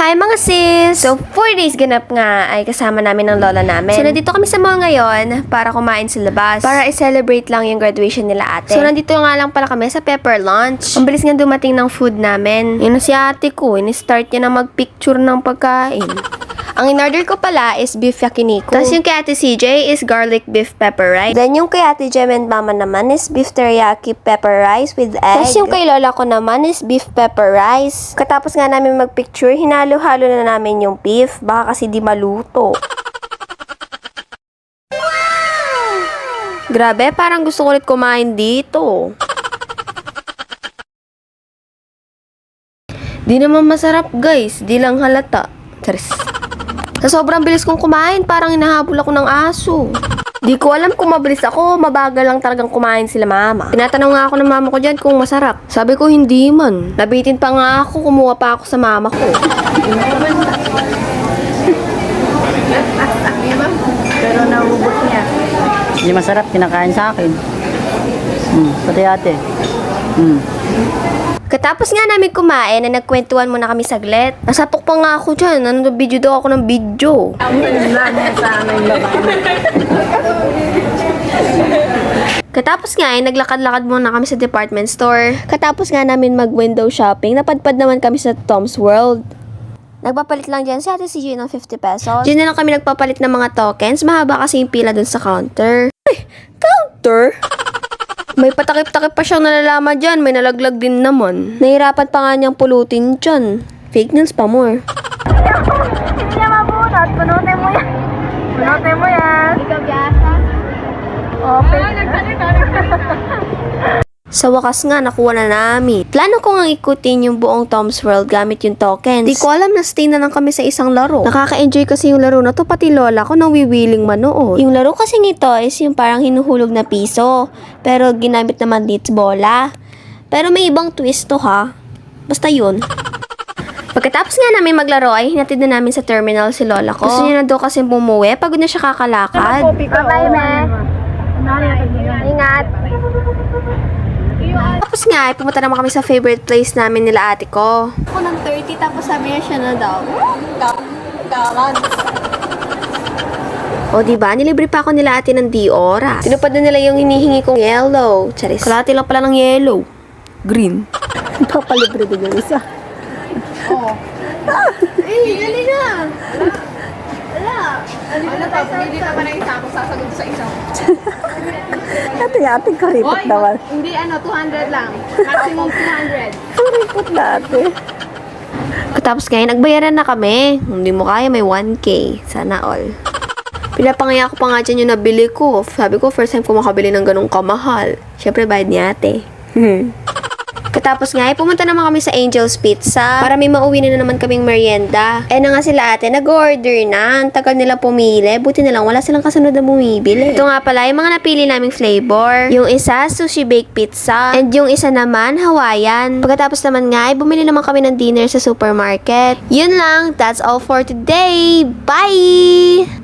Hi mga sis! So, 4 days ganap nga ay kasama namin ng lola namin. So, nandito kami sa mall ngayon para kumain sa labas. Para i-celebrate lang yung graduation nila ate. So, nandito nga lang pala kami sa Pepper Lunch. Ang bilis nga dumating ng food namin. Yun na si ate ko, in-start niya na mag-picture ng pagkain. Ang in-order ko pala is beef yakiniku. Tapos yung kay ate CJ is garlic beef pepper rice. Then yung kay ate Jem and mama naman is beef teriyaki pepper rice with egg. Tapos yung kay lola ko naman is beef pepper rice. Katapos nga namin magpicture, hinalo-halo na namin yung beef. Baka kasi di maluto. Grabe, parang gusto ko ulit kumain dito. Di naman masarap guys, di lang halata. Charis. Sa sobrang bilis kong kumain, parang hinahabol ako ng aso. Di ko alam kung mabilis ako, mabagal lang talagang kumain sila mama. Tinatanong nga ako ng mama ko dyan kung masarap. Sabi ko hindi man. Nabitin pa nga ako, kumuha pa ako sa mama ko. Pero naubos niya. Hindi masarap, kinakain sa akin. Pati ate. Katapos nga namin kumain, na nagkwentuhan muna kami saglit. Nasapok pa nga ako dyan. Video daw ako ng video. Katapos nga naglakad-lakad muna kami sa department store. Katapos nga namin mag-window shopping, napadpad naman kami sa Tom's World. Nagpapalit lang dyan si ate CJ ng 50 pesos. Diyan na lang kami nagpapalit ng mga tokens. Mahaba kasi yung pila dun sa counter. Ay, counter? May patakip-takip pa siyang nalalaman dyan. May nalaglag din naman. Nahirapan pa nga niyang pulutin dyan. Fake news pa more. Hindi niya mabunot. Punutin mo yan. Punutin mo yan. Ikaw gasa? Okay. Sa wakas nga, nakuha na namin. Plano ko nga ikutin yung buong Tom's World gamit yung tokens. Di ko alam na stay na lang kami sa isang laro. Nakaka-enjoy kasi yung laro na to, pati lola ko nang wiwiling manood. Yung laro kasi nito is yung parang hinuhulog na piso. Pero ginamit naman dito bola. Pero may ibang twist to ha. Basta yun. Pagkatapos nga namin maglaro ay hinatid na namin sa terminal si lola ko. Gusto niya na daw kasi bumuwi. Pagod na siya kakalakad. Bye-bye, me. Ingat. Tapos nga, pumunta naman kami sa favorite place namin nila ate ko. Ako ng 30, tapos sabi niya siya na daw. O diba, nilibre pa ako nila ate ng di oras. Tinupad na nila yung hinihingi kong yellow. Charis. Kalahati lang pala ng yellow. Green. Papalibre din yung isa. Oo. Eh, galing na! Wala. Ano pa, hindi ka pa na isa ako sasagot sa isa. Ate karipot naman. Hindi 200 lang. Maximum 200. Karipot na ate. Tapos ngayon, nagbayaran na kami. Hindi mo kaya, may 1K. Sana all. Pinapangaya ko pa nga dyan yung nabili ko. Sabi ko, first time ko makabili ng ganong kamahal. Siyempre, bayad ni ate. Katapos nga, pumunta naman kami sa Angel's Pizza para may mauwi na naman kaming merienda. Eh na nga sila ate, nag-order na. Ang tagal nila pumili. Buti na lang, wala silang kasunod na bumibili. Ito nga pala, yung mga napili naming flavor. Yung isa, sushi baked pizza. And yung isa naman, Hawaiian. Pagkatapos naman nga, bumili naman kami ng dinner sa supermarket. Yun lang, that's all for today. Bye!